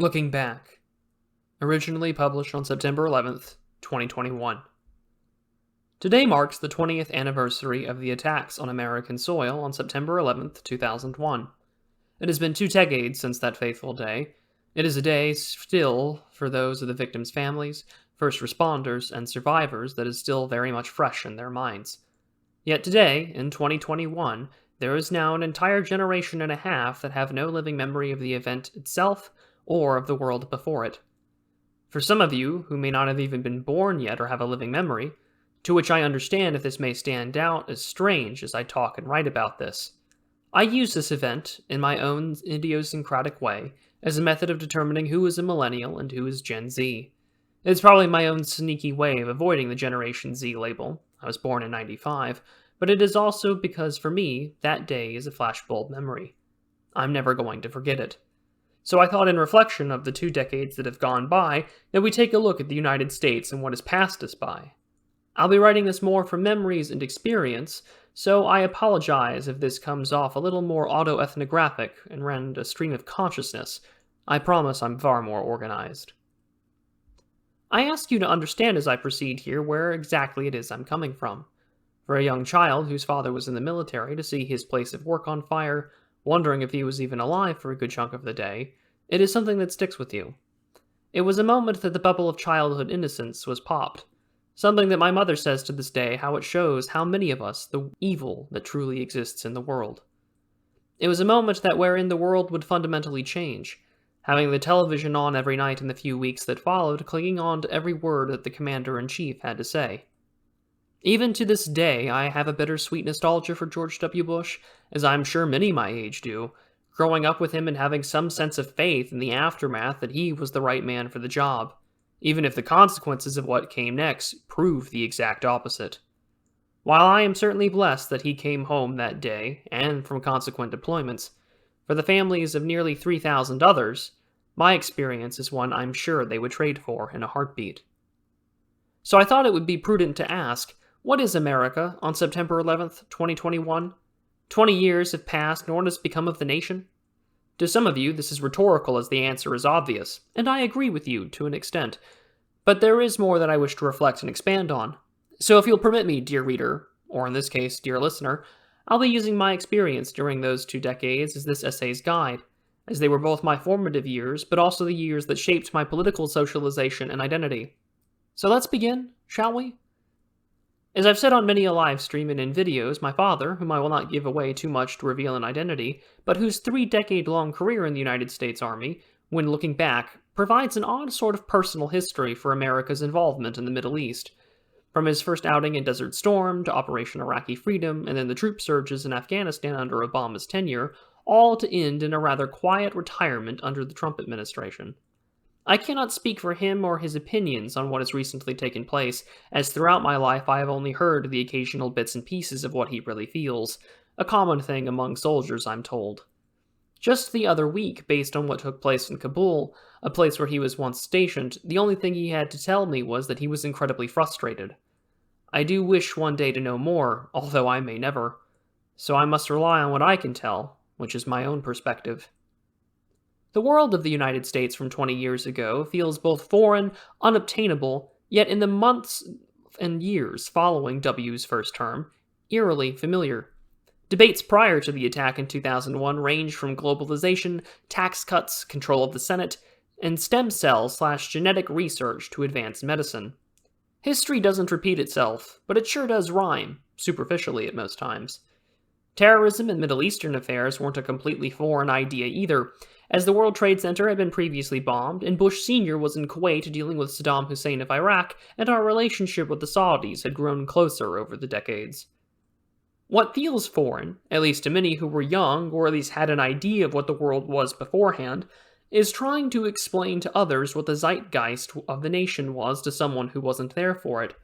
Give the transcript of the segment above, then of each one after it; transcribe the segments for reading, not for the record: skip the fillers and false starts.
Looking Back, originally published on September 11th, 2021. Today marks the 20th anniversary of the attacks on American soil on September 11th, 2001. It has been 2 decades since that fateful day. It is a day still, for those of the victims' families, first responders, and survivors, that is still very much fresh in their minds. Yet today, in 2021, there is now an entire generation and a half that have no living memory of the event itself or of the world before it. For some of you, who may not have even been born yet or have a living memory, to which I understand if this may stand out as strange as I talk and write about this, I use this event, in my own idiosyncratic way, as a method of determining who is a millennial and who is Gen Z. It's probably my own sneaky way of avoiding the Generation Z label. I was born in 95, but it is also because for me, that day is a flashbulb memory. I'm never going to forget it. So I thought, in reflection of the 2 decades that have gone by, that we take a look at the United States and what has passed us by. I'll be writing this more from memories and experience, so I apologize if this comes off a little more autoethnographic and ran a stream of consciousness. I promise I'm far more organized. I ask you to understand as I proceed here where exactly it is I'm coming from. For a young child whose father was in the military, to see his place of work on fire, wondering if he was even alive for a good chunk of the day, it is something that sticks with you. It was a moment that the bubble of childhood innocence was popped. Something that my mother says to this day how it shows how many of us the evil that truly exists in the world. It was a moment that wherein the world would fundamentally change, having the television on every night in the few weeks that followed, clinging on to every word that the commander-in-chief had to say. Even to this day, I have a bittersweet nostalgia for George W. Bush, as I'm sure many my age do, growing up with him and having some sense of faith in the aftermath that he was the right man for the job, even if the consequences of what came next proved the exact opposite. While I am certainly blessed that he came home that day, and from consequent deployments, for the families of nearly 3,000 others, my experience is one I'm sure they would trade for in a heartbeat. So I thought it would be prudent to ask, what is America on September 11th, 2021? 20 years have passed, nor has become of the nation? To some of you, this is rhetorical as the answer is obvious, and I agree with you to an extent. But there is more that I wish to reflect and expand on. So if you'll permit me, dear reader, or in this case, dear listener, I'll be using my experience during those 2 decades as this essay's guide, as they were both my formative years, but also the years that shaped my political socialization and identity. So let's begin, shall we? As I've said on many a live stream and in videos, my father, whom I will not give away too much to reveal an identity, but whose 3-decade-long career in the United States Army, when looking back, provides an odd sort of personal history for America's involvement in the Middle East. From his first outing in Desert Storm, to Operation Iraqi Freedom, and then the troop surges in Afghanistan under Obama's tenure, all to end in a rather quiet retirement under the Trump administration. I cannot speak for him or his opinions on what has recently taken place, as throughout my life I have only heard the occasional bits and pieces of what he really feels, a common thing among soldiers, I'm told. Just the other week, based on what took place in Kabul, a place where he was once stationed, the only thing he had to tell me was that he was incredibly frustrated. I do wish one day to know more, although I may never. So I must rely on what I can tell, which is my own perspective. The world of the United States from 20 years ago feels both foreign, unobtainable, yet in the months and years following W's first term, eerily familiar. Debates prior to the attack in 2001 ranged from globalization, tax cuts, control of the Senate, and stem cell/genetic research to advanced medicine. History doesn't repeat itself, but it sure does rhyme, superficially at most times. Terrorism and Middle Eastern affairs weren't a completely foreign idea either, as the World Trade Center had been previously bombed, and Bush Sr. was in Kuwait dealing with Saddam Hussein of Iraq, and our relationship with the Saudis had grown closer over the decades. What feels foreign, at least to many who were young, or at least had an idea of what the world was beforehand, is trying to explain to others what the zeitgeist of the nation was to someone who wasn't there for it.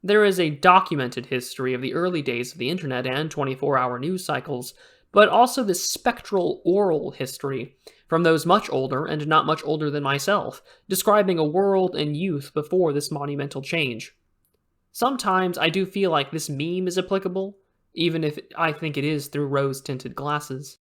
There is a documented history of the early days of the internet and 24-hour news cycles, but also this spectral oral history from those much older and not much older than myself, describing a world and youth before this monumental change. Sometimes I do feel like this meme is applicable, even if I think it is through rose-tinted glasses.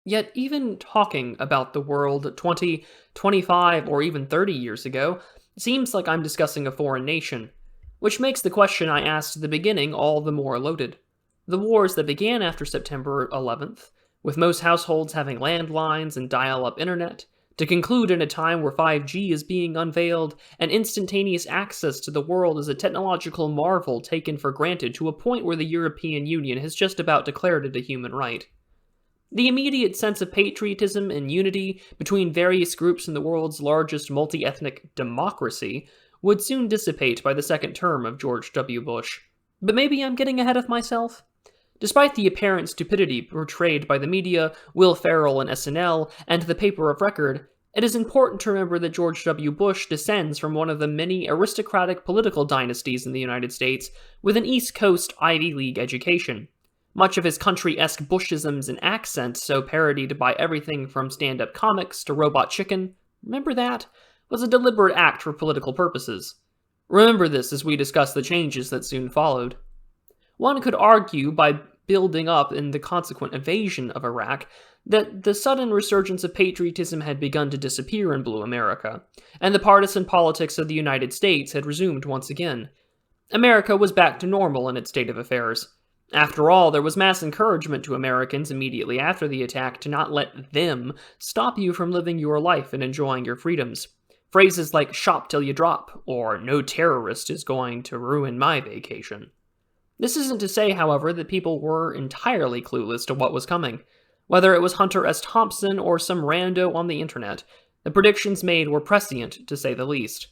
Yet, even talking about the world 20, 25, or even 30 years ago seems like I'm discussing a foreign nation, which makes the question I asked at the beginning all the more loaded. The wars that began after September 11th, with most households having landlines and dial up internet, to conclude in a time where 5G is being unveiled and instantaneous access to the world is a technological marvel taken for granted to a point where the European Union has just about declared it a human right. The immediate sense of patriotism and unity between various groups in the world's largest multi ethnic democracy would soon dissipate by the second term of George W. Bush. But maybe I'm getting ahead of myself? Despite the apparent stupidity portrayed by the media, Will Ferrell and SNL, and the paper of record, it is important to remember that George W. Bush descends from one of the many aristocratic political dynasties in the United States with an East Coast Ivy League education. Much of his country-esque Bushisms and accent, so parodied by everything from stand-up comics to Robot Chicken, remember that? Was a deliberate act for political purposes. Remember this as we discuss the changes that soon followed. One could argue, by building up in the consequent invasion of Iraq, that the sudden resurgence of patriotism had begun to disappear in Blue America, and the partisan politics of the United States had resumed once again. America was back to normal in its state of affairs. After all, there was mass encouragement to Americans immediately after the attack to not let them stop you from living your life and enjoying your freedoms. Phrases like "shop till you drop" or "no terrorist is going to ruin my vacation." This isn't to say, however, that people were entirely clueless to what was coming. Whether it was Hunter S. Thompson or some rando on the internet, the predictions made were prescient, to say the least.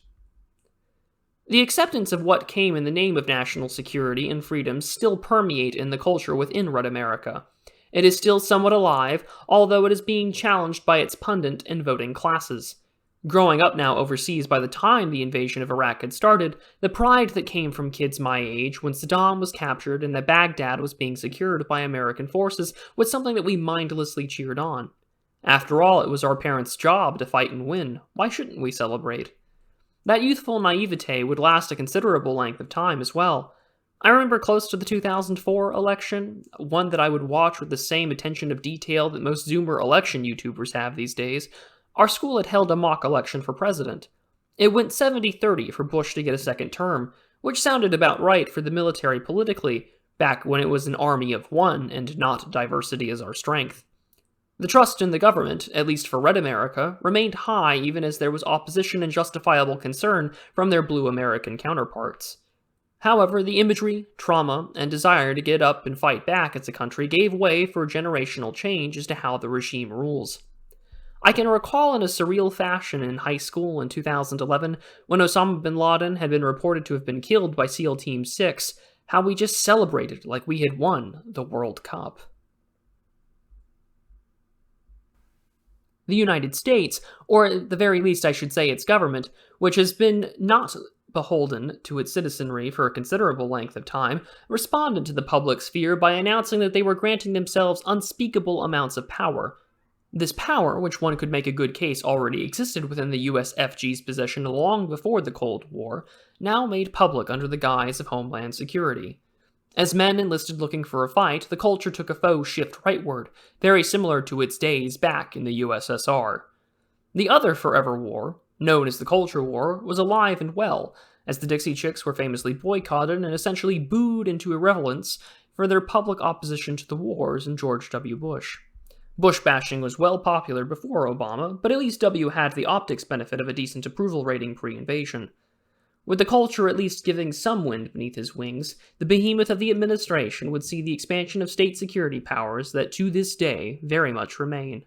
The acceptance of what came in the name of national security and freedom still permeate in the culture within Red America. It is still somewhat alive, although it is being challenged by its pundit and voting classes. Growing up now overseas by the time the invasion of Iraq had started, the pride that came from kids my age when Saddam was captured and that Baghdad was being secured by American forces was something that we mindlessly cheered on. After all, it was our parents' job to fight and win. Why shouldn't we celebrate? That youthful naivete would last a considerable length of time as well. I remember close to the 2004 election, one that I would watch with the same attention of detail that most Zoomer election YouTubers have these days. Our school had held a mock election for president. It went 70-30 for Bush to get a second term, which sounded about right for the military politically, back when it was an army of one and not diversity as our strength. The trust in the government, at least for Red America, remained high even as there was opposition and justifiable concern from their Blue American counterparts. However, the imagery, trauma, and desire to get up and fight back as a country gave way for a generational change as to how the regime rules. I can recall in a surreal fashion in high school in 2011, when Osama bin Laden had been reported to have been killed by SEAL Team 6, how we just celebrated like we had won the World Cup. The United States, or at the very least I should say its government, which has been not beholden to its citizenry for a considerable length of time, responded to the public's fear by announcing that they were granting themselves unspeakable amounts of power. This power, which one could make a good case already existed within the USFG's possession long before the Cold War, now made public under the guise of Homeland Security. As men enlisted looking for a fight, the culture took a faux shift rightward, very similar to its days back in the USSR. The other forever war, known as the Culture War, was alive and well, as the Dixie Chicks were famously boycotted and essentially booed into irrelevance for their public opposition to the wars and George W. Bush. Bush bashing was well popular before Obama, but at least W had the optics benefit of a decent approval rating pre-invasion. With the culture at least giving some wind beneath his wings, the behemoth of the administration would see the expansion of state security powers that to this day very much remain.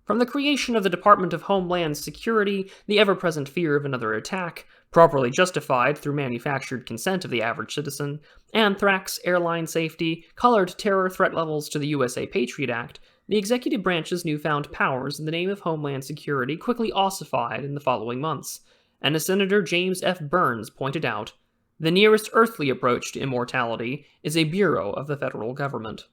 From the creation of the Department of Homeland Security, the ever-present fear of another attack, properly justified through manufactured consent of the average citizen, anthrax, airline safety, colored terror threat levels to the USA Patriot Act, the executive branch's newfound powers in the name of Homeland Security quickly ossified in the following months. And as Senator James F. Burns pointed out, the nearest earthly approach to immortality is a bureau of the federal government.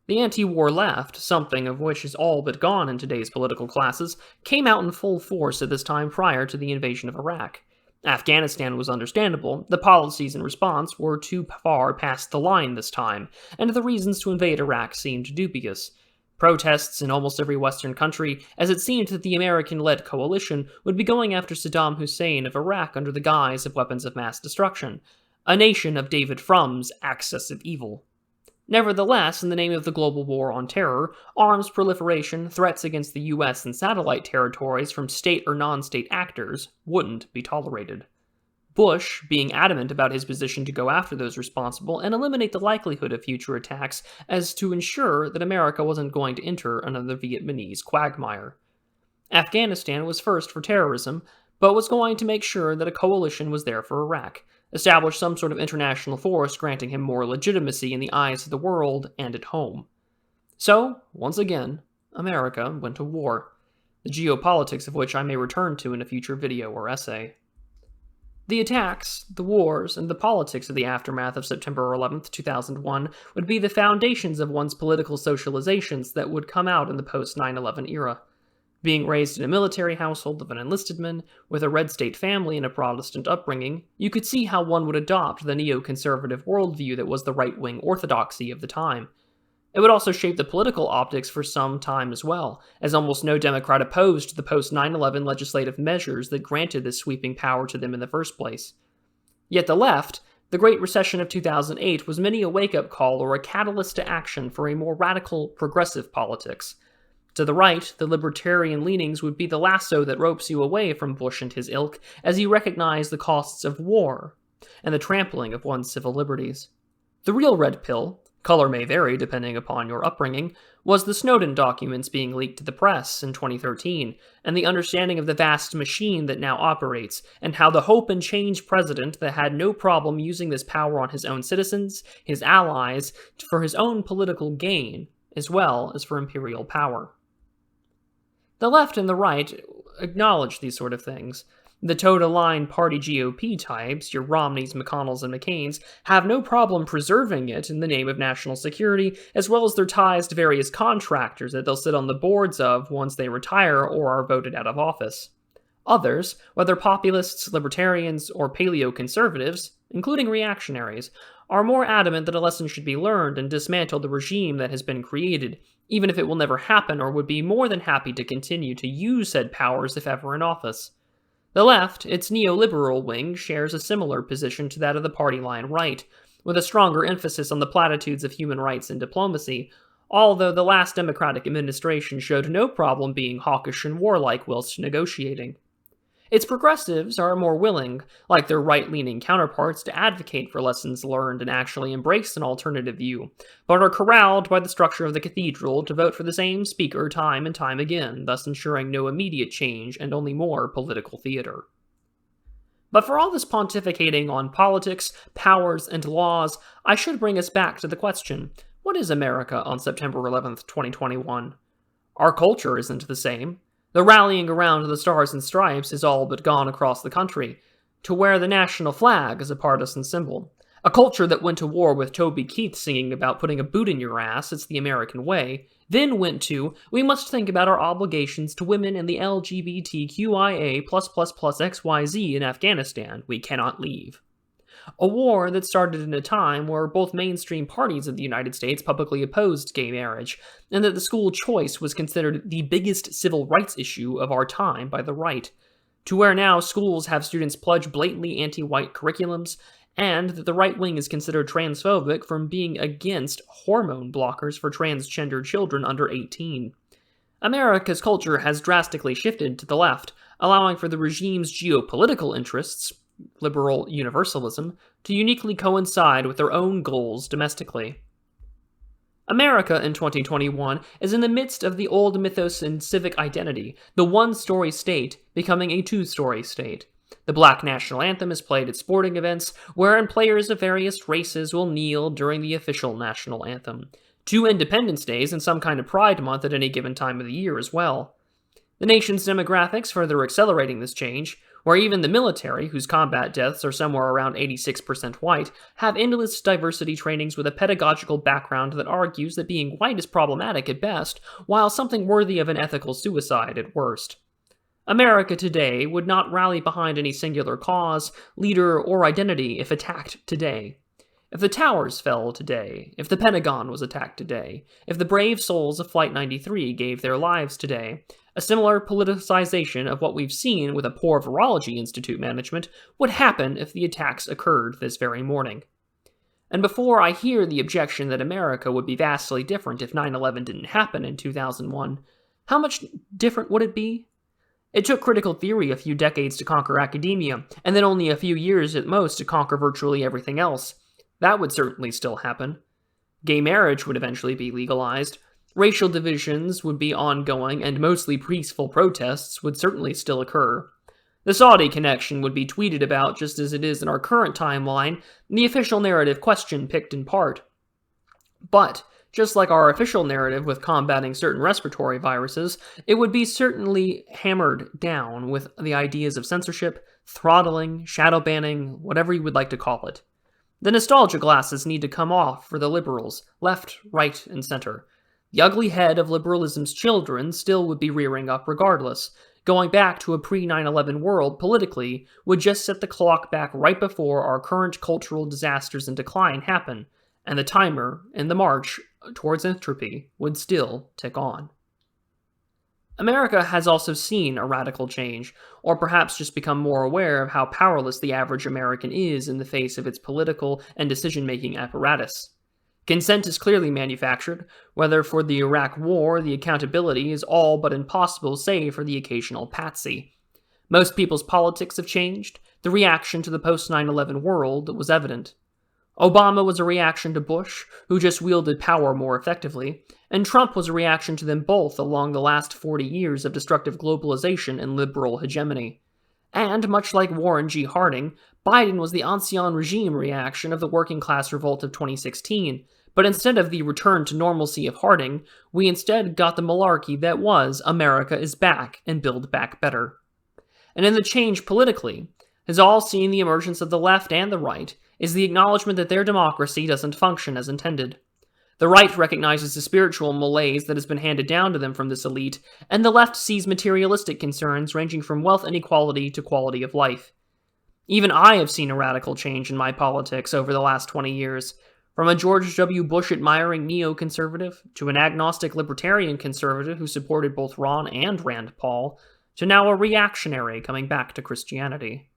The anti-war left, something of which is all but gone in today's political classes, came out in full force at this time prior to the invasion of Iraq. Afghanistan was understandable, the policies in response were too far past the line this time, and the reasons to invade Iraq seemed dubious. Protests in almost every Western country, as it seemed that the American-led coalition would be going after Saddam Hussein of Iraq under the guise of weapons of mass destruction, a nation of David Fromm's axis of evil. Nevertheless, in the name of the global war on terror, arms proliferation, threats against the US and satellite territories from state or non-state actors wouldn't be tolerated. Bush, being adamant about his position to go after those responsible and eliminate the likelihood of future attacks as to ensure that America wasn't going to enter another Vietnamese quagmire. Afghanistan was first for terrorism, but was going to make sure that a coalition was there for Iraq, establish some sort of international force granting him more legitimacy in the eyes of the world and at home. So, once again, America went to war, the geopolitics of which I may return to in a future video or essay. The attacks, the wars, and the politics of the aftermath of September 11, 2001 would be the foundations of one's political socializations that would come out in the post-9/11 era. Being raised in a military household of an enlisted man, with a red state family and a Protestant upbringing, you could see how one would adopt the neoconservative worldview that was the right-wing orthodoxy of the time. It would also shape the political optics for some time as well, as almost no Democrat opposed the post-9/11 legislative measures that granted this sweeping power to them in the first place. Yet the left, the Great Recession of 2008 was many a wake-up call or a catalyst to action for a more radical, progressive politics. To the right, the libertarian leanings would be the lasso that ropes you away from Bush and his ilk as you recognize the costs of war and the trampling of one's civil liberties. The real red pill, color may vary depending upon your upbringing, was the Snowden documents being leaked to the press in 2013, and the understanding of the vast machine that now operates, and how the hope and change president that had no problem using this power on his own citizens, his allies, for his own political gain, as well as for imperial power. The left and the right acknowledge these sort of things. The toe-to-line party GOP types, your Romneys, McConnells, and McCains, have no problem preserving it in the name of national security, as well as their ties to various contractors that they'll sit on the boards of once they retire or are voted out of office. Others, whether populists, libertarians, or paleoconservatives, including reactionaries, are more adamant that a lesson should be learned and dismantle the regime that has been created, even if it will never happen, or would be more than happy to continue to use said powers if ever in office. The left, its neoliberal wing, shares a similar position to that of the party line right, with a stronger emphasis on the platitudes of human rights and diplomacy, although the last Democratic administration showed no problem being hawkish and warlike whilst negotiating. Its progressives are more willing, like their right-leaning counterparts, to advocate for lessons learned and actually embrace an alternative view, but are corralled by the structure of the cathedral to vote for the same speaker time and time again, thus ensuring no immediate change and only more political theater. But for all this pontificating on politics, powers, and laws, I should bring us back to the question, what is America on September 11th, 2021? Our culture isn't the same. The rallying around the Stars and Stripes is all but gone across the country, to wear the national flag as a partisan symbol. A culture that went to war with Toby Keith singing about putting a boot in your ass, it's the American way, then went to, we must think about our obligations to women and the LGBTQIA+++XYZ in Afghanistan, we cannot leave. A war that started in a time where both mainstream parties of the United States publicly opposed gay marriage, and that the school choice was considered the biggest civil rights issue of our time by the right, to where now schools have students pledge blatantly anti-white curriculums, and that the right wing is considered transphobic from being against hormone blockers for transgender children under 18. America's culture has drastically shifted to the left, allowing for the regime's geopolitical interests, liberal universalism, to uniquely coincide with their own goals domestically. America in 2021 is in the midst of the old mythos and civic identity, the one-story state becoming a two-story state. The Black National Anthem is played at sporting events, wherein players of various races will kneel during the official national anthem. 2 Independence Days and some kind of Pride Month at any given time of the year as well. The nation's demographics further accelerating this change, where even the military, whose combat deaths are somewhere around 86% white, have endless diversity trainings with a pedagogical background that argues that being white is problematic at best, while something worthy of an ethical suicide at worst. America today would not rally behind any singular cause, leader, or identity if attacked today. If the towers fell today, if the Pentagon was attacked today, if the brave souls of Flight 93 gave their lives today, a similar politicization of what we've seen with a poor Virology Institute management would happen if the attacks occurred this very morning. And before I hear the objection that America would be vastly different if 9/11 didn't happen in 2001, how much different would it be? It took critical theory a few decades to conquer academia, and then only a few years at most to conquer virtually everything else. That would certainly still happen. Gay marriage would eventually be legalized. Racial divisions would be ongoing, and mostly peaceful protests would certainly still occur. The Saudi connection would be tweeted about just as it is in our current timeline, and the official narrative question picked in part. But, just like our official narrative with combating certain respiratory viruses, it would be certainly hammered down with the ideas of censorship, throttling, shadow banning, whatever you would like to call it. The nostalgia glasses need to come off for the liberals, left, right, and center. The ugly head of liberalism's children still would be rearing up regardless. Going back to a pre-9/11 world politically would just set the clock back right before our current cultural disasters and decline happen, and the timer in the march towards entropy would still tick on. America has also seen a radical change, or perhaps just become more aware of how powerless the average American is in the face of its political and decision-making apparatus. Consent is clearly manufactured, whether for the Iraq War, the accountability is all but impossible save for the occasional patsy. Most people's politics have changed. The reaction to the post-9/11 world was evident. Obama was a reaction to Bush, who just wielded power more effectively, and Trump was a reaction to them both along the last 40 years of destructive globalization and liberal hegemony. And, much like Warren G. Harding, Biden was the ancien regime reaction of the working class revolt of 2016, but instead of the return to normalcy of Harding, we instead got the malarkey that was America is back and Build Back Better. And in the change politically, has all seen the emergence of the left and the right, is the acknowledgement that their democracy doesn't function as intended. The right recognizes the spiritual malaise that has been handed down to them from this elite, and the left sees materialistic concerns ranging from wealth inequality to quality of life. Even I have seen a radical change in my politics over the last 20 years, from a George W. Bush-admiring neoconservative to an agnostic libertarian conservative who supported both Ron and Rand Paul, to now a reactionary coming back to Christianity.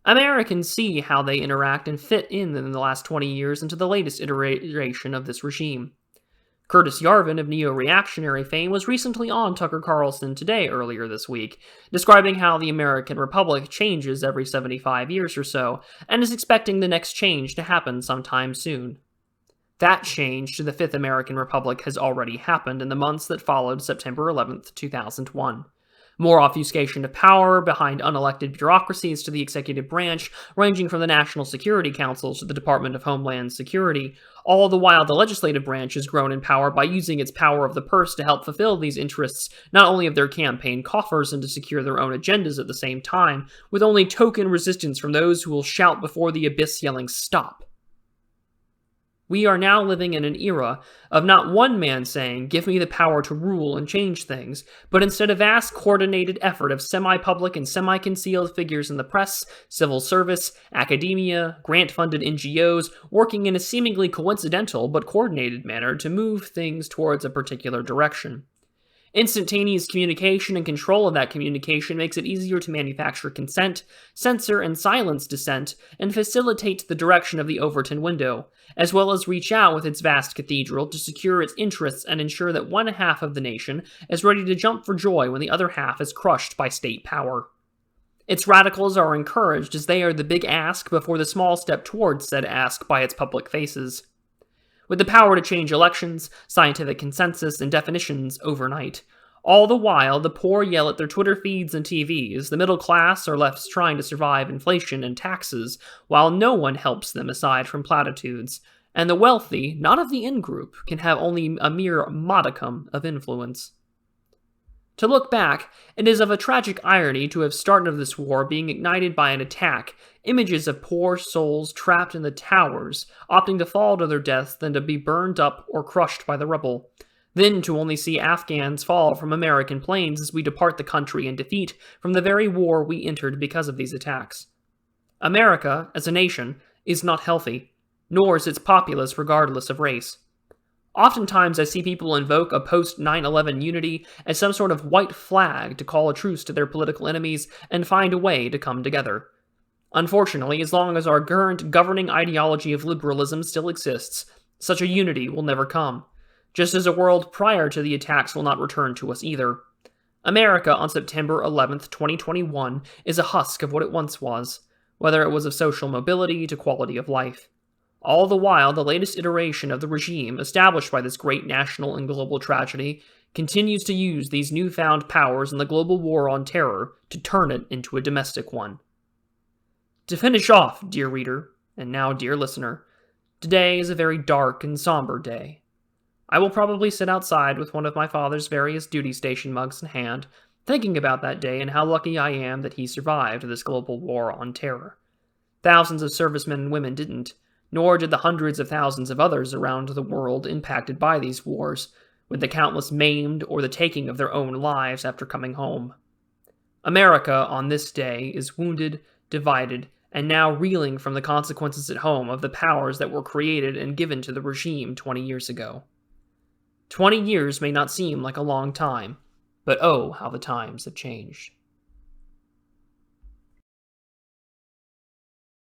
Americans see how they interact and fit in the last 20 years into the latest iteration of this regime. Curtis Yarvin of neo-reactionary fame was recently on Tucker Carlson Today earlier this week, describing how the American Republic changes every 75 years or so, and is expecting the next change to happen sometime soon. That change to the Fifth American Republic has already happened in the months that followed September 11th, 2001. More obfuscation of power behind unelected bureaucracies to the executive branch, ranging from the National Security Council to the Department of Homeland Security, all the while the legislative branch has grown in power by using its power of the purse to help fulfill these interests, not only of their campaign coffers and to secure their own agendas at the same time, with only token resistance from those who will shout before the abyss yelling, "Stop!" We are now living in an era of not one man saying, "Give me the power to rule and change things," but instead a vast coordinated effort of semi-public and semi-concealed figures in the press, civil service, academia, grant-funded NGOs, working in a seemingly coincidental but coordinated manner to move things towards a particular direction. Instantaneous communication and control of that communication makes it easier to manufacture consent, censor and silence dissent, and facilitate the direction of the Overton window, as well as reach out with its vast cathedral to secure its interests and ensure that one half of the nation is ready to jump for joy when the other half is crushed by state power. Its radicals are encouraged as they are the big ask before the small step towards said ask by its public faces. With the power to change elections, scientific consensus, and definitions overnight. All the while, the poor yell at their Twitter feeds and TVs, the middle class are left trying to survive inflation and taxes, while no one helps them aside from platitudes, and the wealthy, not of the in-group, can have only a mere modicum of influence. To look back, it is of a tragic irony to have started this war being ignited by an attack, images of poor souls trapped in the towers, opting to fall to their deaths than to be burned up or crushed by the rubble. Then to only see Afghans fall from American planes as we depart the country in defeat from the very war we entered because of these attacks. America, as a nation, is not healthy. nor is its populace regardless of race. Oftentimes, I see people invoke a post 9/11 unity as some sort of white flag to call a truce to their political enemies and find a way to come together. Unfortunately, as long as our current governing ideology of liberalism still exists, such a unity will never come, just as a world prior to the attacks will not return to us either. America on September 11th, 2021 is a husk of what it once was, whether it was of social mobility to quality of life. All the while, the latest iteration of the regime established by this great national and global tragedy continues to use these newfound powers in the global war on terror to turn it into a domestic one. To finish off, dear reader, and now dear listener, today is a very dark and somber day. I will probably sit outside with one of my father's various duty station mugs in hand, thinking about that day and how lucky I am that he survived this global war on terror. Thousands of servicemen and women didn't, nor did the hundreds of thousands of others around the world impacted by these wars, with the countless maimed or the taking of their own lives after coming home. America on this day is wounded, divided, and now reeling from the consequences at home of the powers that were created and given to the regime 20 years ago. 20 years may not seem like a long time, but oh, how the times have changed.